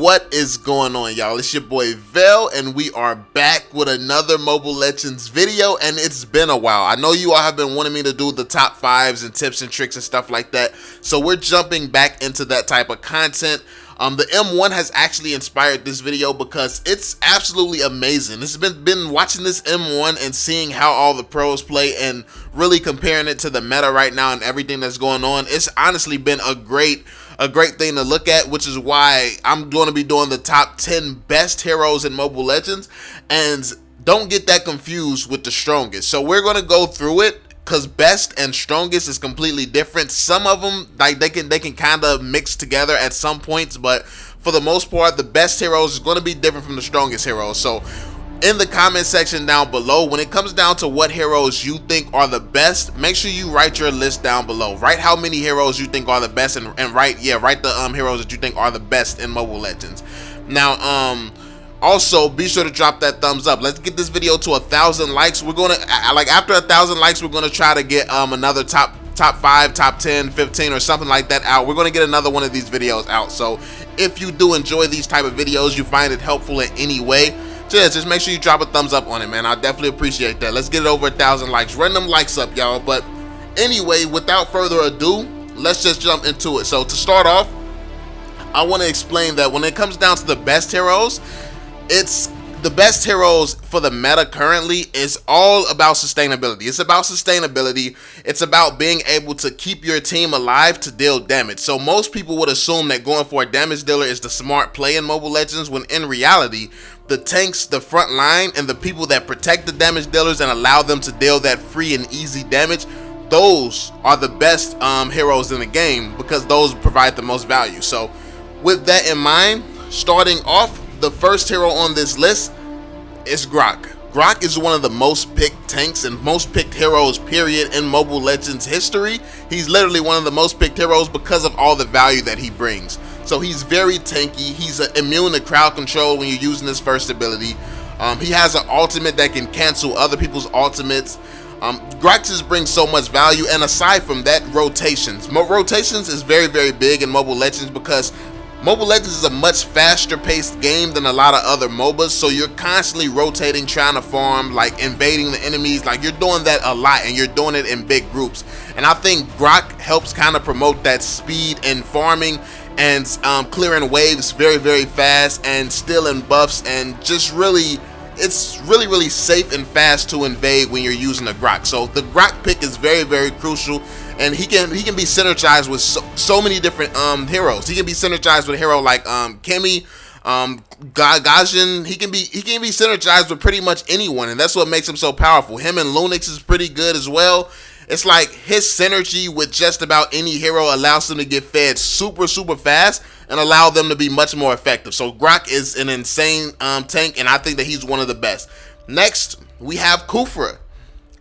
What is going on, y'all? It's your boy VeLL, and we are back with another Mobile Legends video, and it's been a while. I know you all have been wanting me to do the top 5s and tips and tricks and stuff like that, so we're jumping back into that type of content. The M1 has actually inspired this video because it's absolutely amazing. This has been watching this M1 and seeing how all the pros play and really comparing it to the meta right now and everything that's going on. It's honestly been a great thing to look at, which is why I'm going to be doing the top 10 best heroes in Mobile Legends, and don't get that confused with the strongest. So we're going to go through it, because best and strongest is completely different. Some of them, like they can kind of mix together at some points, but for the most part, the best heroes is going to be different from the strongest heroes. So in the comment section down below, when it comes down to what heroes you think are the best, make sure you write your list down below. Write how many heroes you think are the best, and write the heroes that you think are the best in Mobile Legends. Now, also, be sure to drop that thumbs up. Let's get this video to 1,000 likes. We're gonna, like, after 1,000 likes, we're gonna try to get another top 5, top 10, 15, or something like that out. We're gonna get another one of these videos out. So if you do enjoy these type of videos, you find it helpful in any way, just make sure you drop a thumbs up on it, man. I definitely appreciate that. Let's get it over 1,000 likes. Run them likes up, y'all. But anyway, without further ado, let's just jump into it. So to start off, I want to explain that when it comes down to the best heroes, it's the best heroes for the meta currently is all about sustainability. It's about sustainability. It's about being able to keep your team alive to deal damage. So most people would assume that going for a damage dealer is the smart play in Mobile Legends, when in reality, the tanks, the front line, and the people that protect the damage dealers and allow them to deal that free and easy damage, those are the best heroes in the game, because those provide the most value. So with that in mind, starting off, the first hero on this list is Gronk. Gronk is one of the most picked tanks and most picked heroes, period, in Mobile Legends history. He's literally one of the most picked heroes because of all the value that he brings. So he's very tanky. He's immune to crowd control when you're using his first ability. He has an ultimate that can cancel other people's ultimates. Gronk just brings so much value, and aside from that, rotations. Rotations is very, very big in Mobile Legends because Mobile Legends is a much faster paced game than a lot of other MOBAs, so you're constantly rotating, trying to farm, like invading the enemies. Like, you're doing that a lot, and you're doing it in big groups. And I think Gronk helps kind of promote that speed and farming and clearing waves very, very fast and stealing buffs, and just really, it's really safe and fast to invade when you're using a Gronk. So the Gronk pick is very, very crucial. And he can be synergized with so many different heroes. He can be synergized with a hero like Kemi, Gajin. He can be synergized with pretty much anyone, and that's what makes him so powerful. Him and Lunix is pretty good as well. It's like his synergy with just about any hero allows them to get fed super fast and allow them to be much more effective. So Gronk is an insane tank, and I think that he's one of the best. Next, we have Khufra.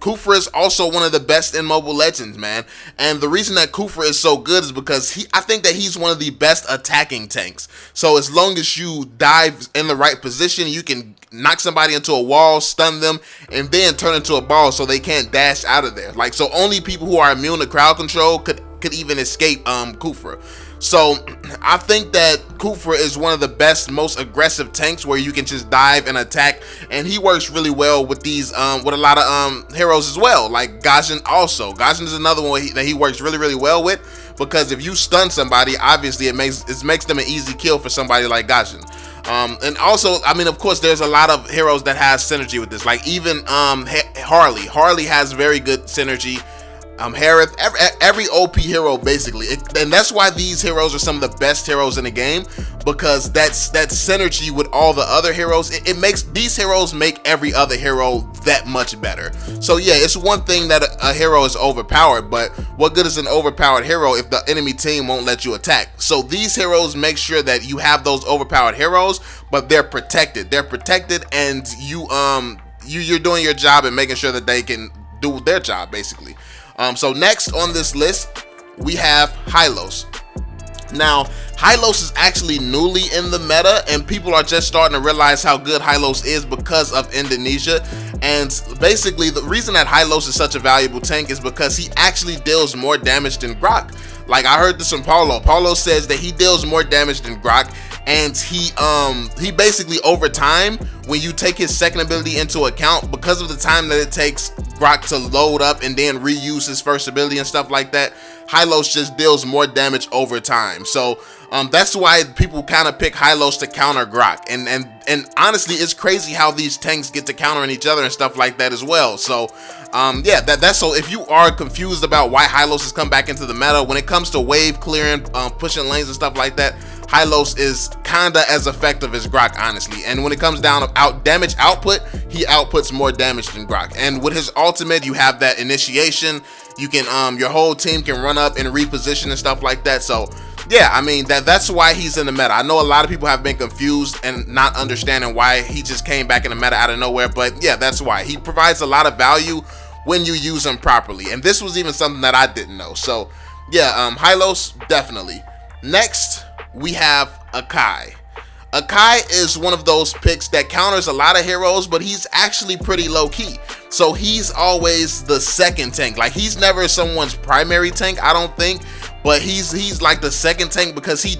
Khufra is also one of the best in Mobile Legends, man. And the reason that Khufra is so good is because I think that he's one of the best attacking tanks. So as long as you dive in the right position, you can knock somebody into a wall, stun them, and then turn into a ball so they can't dash out of there. Like, so only people who are immune to crowd control could even escape Khufra. So I think that Khufra is one of the best, most aggressive tanks where you can just dive and attack, and he works really well with these with a lot of heroes as well, like Gajin. Also, Gajin is another one that he works really well with, because if you stun somebody, obviously it makes them an easy kill for somebody like Gajin. And also, I mean, of course, there's a lot of heroes that has synergy with this, like even Harley. Harley has very good synergy. Harith, every OP hero basically, and that's why these heroes are some of the best heroes in the game, because that synergy with all the other heroes, it makes these heroes make every other hero that much better. So yeah, it's one thing that a hero is overpowered, but what good is an overpowered hero if the enemy team won't let you attack? So these heroes make sure that you have those overpowered heroes, but they're protected, and you're doing your job and making sure that they can do their job basically. So next on this list, we have Hylos. Now, Hylos is actually newly in the meta, and people are just starting to realize how good Hylos is because of Indonesia. And basically, the reason that Hylos is such a valuable tank is because he actually deals more damage than Gronk. Like, I heard this from Paulo. Paulo says that he deals more damage than Gronk, and he basically, over time, when you take his second ability into account, because of the time that it takes Gronk to load up and then reuse his first ability and stuff like that, Hylos just deals more damage over time. So that's why people kind of pick Hylos to counter Gronk, and honestly, it's crazy how these tanks get to countering each other and stuff like that as well. So yeah, that's so if you are confused about why Hylos has come back into the meta, when it comes to wave clearing, pushing lanes and stuff like that, Hylos is kinda as effective as Gronk, honestly. And when it comes down to damage output, he outputs more damage than Gronk. And with his ultimate, you have that initiation. You can your whole team can run up and reposition and stuff like that. So yeah, I mean, that's why he's in the meta. I know a lot of people have been confused and not understanding why he just came back in the meta out of nowhere, but yeah, that's why. He provides a lot of value when you use him properly, and this was even something that I didn't know. So yeah, Hylos, definitely. Next, we have Akai. Akai is one of those picks that counters a lot of heroes, but he's actually pretty low-key. So he's always the second tank. Like, he's never someone's primary tank, I don't think, but he's like the second tank because he's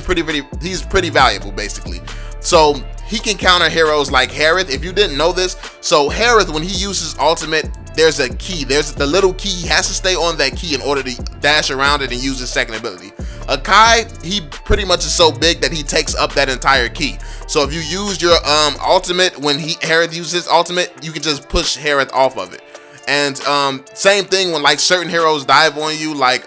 pretty valuable, basically. So he can counter heroes like Harith. If you didn't know this, so Harith, when he uses ultimate, there's a key. There's the little key. He has to stay on that key in order to dash around it and use his second ability. Akai, he pretty much is so big that he takes up that entire key. So if you use your ultimate, when Harith uses his ultimate, you can just push Harith off of it. And same thing when like certain heroes dive on you, like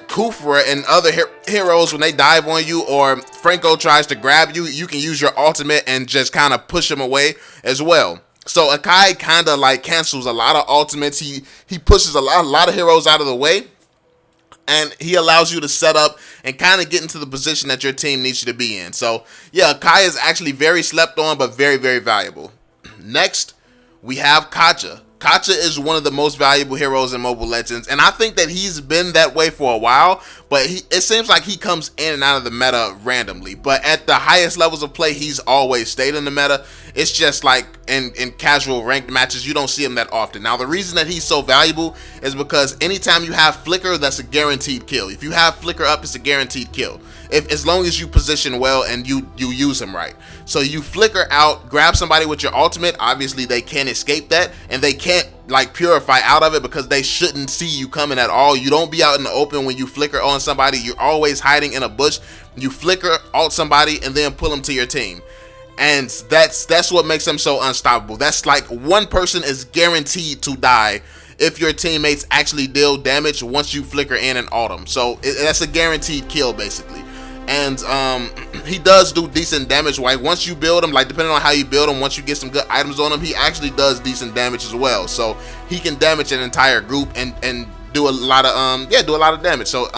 Kufra and other heroes, when they dive on you, or Franco tries to grab you, you can use your ultimate and just kind of push him away as well. So Akai kind of like cancels a lot of ultimates. He pushes a lot of heroes out of the way, and he allows you to set up and kind of get into the position that your team needs you to be in. So yeah, Akai is actually very slept on, but very, very valuable. Next, we have Kacha. Kacha is one of the most valuable heroes in Mobile Legends, and I think that he's been that way for a while, but it seems like he comes in and out of the meta randomly. But at the highest levels of play, he's always stayed in the meta. It's just like in casual ranked matches, you don't see him that often. Now, the reason that he's so valuable is because anytime you have Flicker, that's a guaranteed kill. If you have Flicker up, it's a guaranteed kill. As long as you position well and you use him right. So you flicker out, grab somebody with your ultimate. Obviously they can't escape that, and they can't like purify out of it because they shouldn't see you coming at all. You don't be out in the open when you flicker on somebody. You're always hiding in a bush. You flicker, ult somebody, and then pull them to your team. And that's what makes them so unstoppable. That's like one person is guaranteed to die if your teammates actually deal damage once you flicker in and ult them. So that's a guaranteed kill, basically. And he does do decent damage. Like once you build him, like depending on how you build him, once you get some good items on him, he actually does decent damage as well. So he can damage an entire group and do a lot of damage. So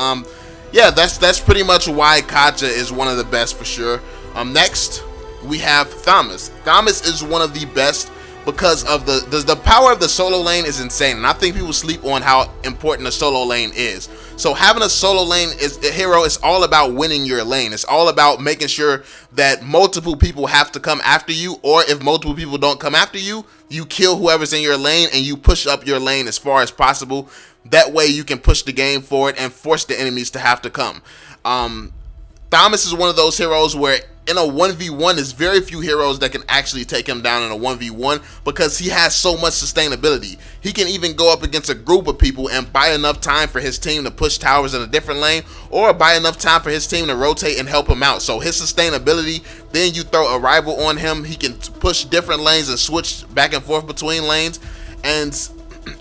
yeah, that's pretty much why Kacha is one of the best for sure. Next, we have Thomas. Thomas is one of the best because of the power of the solo lane is insane, and I think people sleep on how important a solo lane is. So having a solo lane is a hero. It's all about winning your lane. It's all about making sure that multiple people have to come after you, or if multiple people don't come after you, you kill whoever's in your lane and you push up your lane as far as possible. That way you can push the game forward and force the enemies to have to come. Thomas is one of those heroes where in a 1v1, there's very few heroes that can actually take him down in a 1v1 because he has so much sustainability. He can even go up against a group of people and buy enough time for his team to push towers in a different lane, or buy enough time for his team to rotate and help him out. So his sustainability, then you throw a rival on him, he can push different lanes and switch back and forth between lanes. And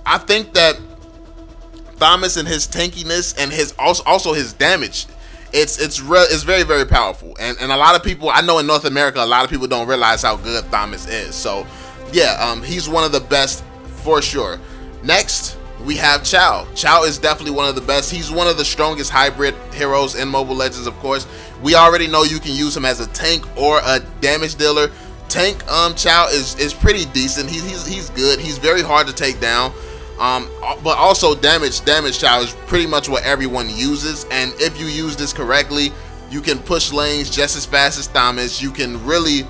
I think that Thomas and his tankiness and his also his damage, it's very, very powerful, and a lot of people, I know in North America, a lot of people don't realize how good Thomas is. So yeah, he's one of the best for sure. Next, we have Chow. Chow is definitely one of the best. He's one of the strongest hybrid heroes in Mobile Legends. Of course, we already know you can use him as a tank or a damage dealer. Tank Chow is pretty decent. He's good. He's very hard to take down. But also damage Chow is pretty much what everyone uses, and if you use this correctly, you can push lanes just as fast as Thomas. You can really,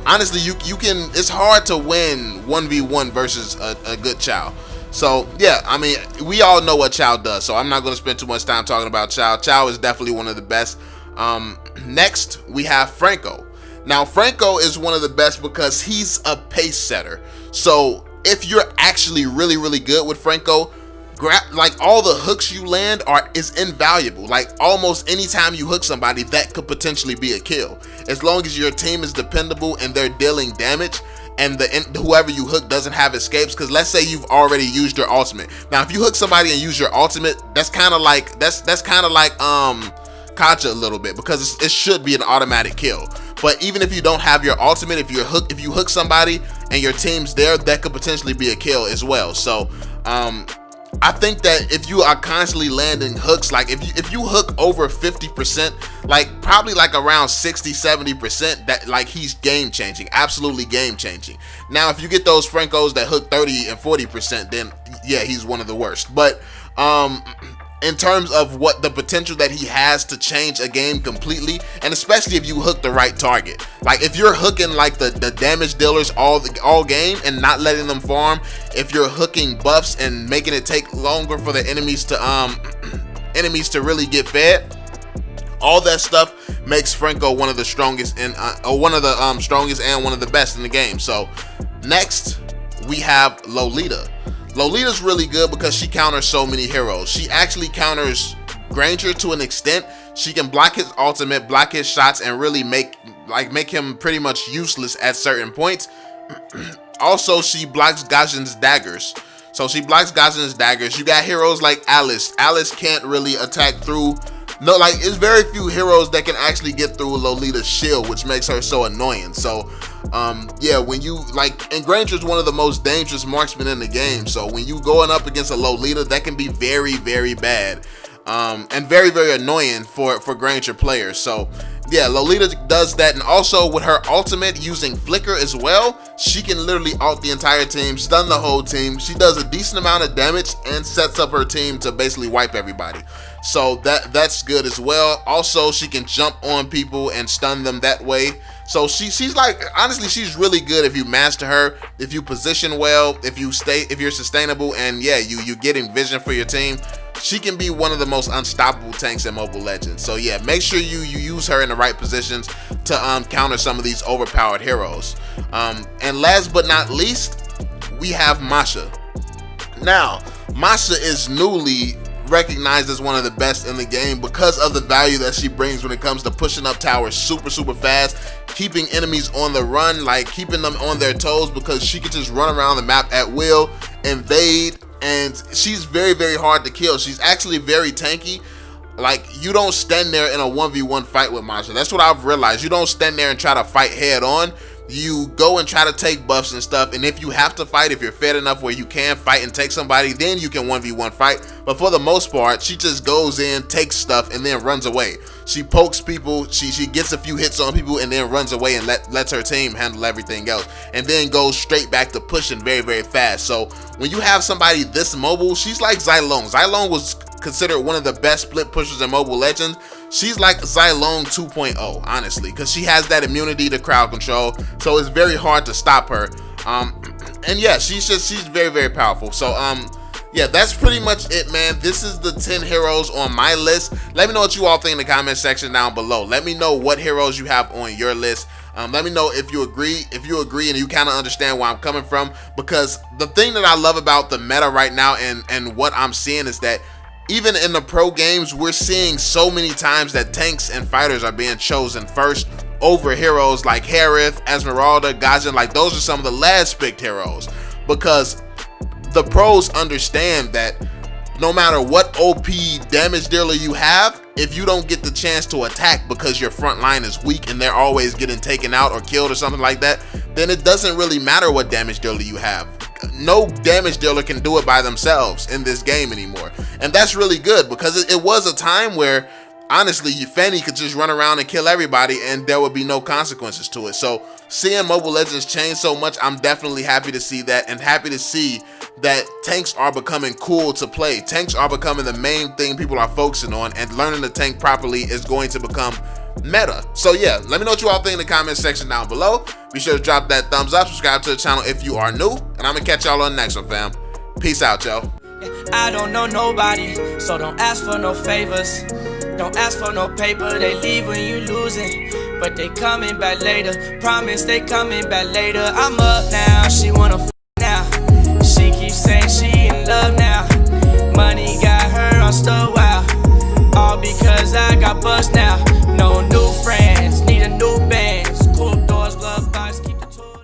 honestly, you can, it's hard to win 1v1 versus a good Chow. So yeah, I mean, we all know what Chow does, so I'm not going to spend too much time talking about Chow. Chow is definitely one of the best. Next, we have Franco. Now, Franco is one of the best because he's a pace setter. So if you're actually really, really good with Franco, like all the hooks you land is invaluable. Like almost anytime you hook somebody, that could potentially be a kill. As long as your team is dependable and they're dealing damage, and whoever you hook doesn't have escapes. Because let's say you've already used your ultimate. Now, if you hook somebody and use your ultimate, that's kind of like Kacha a little bit, because it should be an automatic kill. But even if you don't have your ultimate, if you hook somebody and your team's there, that could potentially be a kill as well. So I think that if you are constantly landing hooks, like if you hook over 50%, like probably like around 60-70%, that like he's game changing, absolutely game changing. Now if you get those Francos that hook 30 and 40%, then yeah, he's one of the worst. But in terms of what the potential that he has to change a game completely, and especially if you hook the right target. Like if you're hooking like the damage dealers all game and not letting them farm, if you're hooking buffs and making it take longer for the enemies to really get fed, all that stuff makes Franco one of the strongest and strongest and one of the best in the game. So next we have Lolita. Lolita's really good because she counters so many heroes. She actually counters Granger to an extent. She can block his ultimate, block his shots, and really make him pretty much useless at certain points. Also, she blocks Gaijin's daggers. So she blocks Gaijin's daggers. You got heroes like Alice. Alice can't really attack through. No, like it's very few heroes that can actually get through Lolita's shield, which makes her so annoying. So yeah, when you and Granger's one of the most dangerous marksmen in the game. So when you going up against a Lolita, that can be very, very bad, and very, very annoying for Granger players. So yeah, Lolita does that, and also with her ultimate using flicker as well, she can literally ult the entire team, stun the whole team. She does a decent amount of damage and sets up her team to basically wipe everybody. So that's good as well. Also, she can jump on people and stun them that way. So she's like, honestly, she's really good if you master her, if you position well, if you're sustainable, and yeah, you getting vision for your team. She can be one of the most unstoppable tanks in Mobile Legends. So yeah, make sure you use her in the right positions to counter some of these overpowered heroes. And last but not least, we have Masha. Now, Masha is newly recognized as one of the best in the game because of the value that she brings when it comes to pushing up towers super fast, keeping enemies on the run, like keeping them on their toes, because she can just run around the map at will, invade, and she's very, very hard to kill. She's actually very tanky. Like, you don't stand there in a 1v1 fight with Masha. That's what I've realized. You don't stand there and try to fight head on. You go and try to take buffs and stuff, and if you have to fight, if you're fed enough where you can fight and take somebody, then you can 1v1 fight. But for the most part, she just goes in, takes stuff, and then runs away. She pokes people, she gets a few hits on people, and then runs away and lets her team handle everything else, and then goes straight back to pushing very, very fast. So when you have somebody this mobile, she's like Xylong. Xylong was considered one of the best split pushers in Mobile Legends. She's like Xylong 2.0, honestly, because she has that immunity to crowd control, so it's very hard to stop her. And yeah, she's very, very powerful. So yeah, that's pretty much it, man. This is the 10 heroes on my list. Let me know what you all think in the comment section down below. Let me know what heroes you have on your list. Let me know if you agree and you kind of understand where I'm coming from, because the thing that I love about the meta right now and what I'm seeing is that even in the pro games, we're seeing so many times that tanks and fighters are being chosen first over heroes like Harith, Esmeralda, Gaijin. Like, those are some of the last picked heroes, because the pros understand that no matter what OP damage dealer you have, if you don't get the chance to attack because your front line is weak and they're always getting taken out or killed or something like that, then it doesn't really matter what damage dealer you have. No damage dealer can do it by themselves in this game anymore. And that's really good, because it was a time where honestly Fanny could just run around and kill everybody and there would be no consequences to it. So seeing Mobile Legends change so much, I'm definitely happy to see that, and happy to see that tanks are becoming cool to play. Tanks are becoming the main thing people are focusing on, and learning to tank properly is going to become meta. So yeah, let me know what you all think in the comment section down below. Be sure to drop that thumbs up, subscribe to the channel if you are new, and I'm gonna catch y'all on the next one, fam. Peace out, yo. I don't know nobody, so don't ask for no favors. Don't ask for no paper, they leave when you losing. But they coming back later, promise they coming back later. I'm up now, she wanna now. She keeps saying she in love now. Money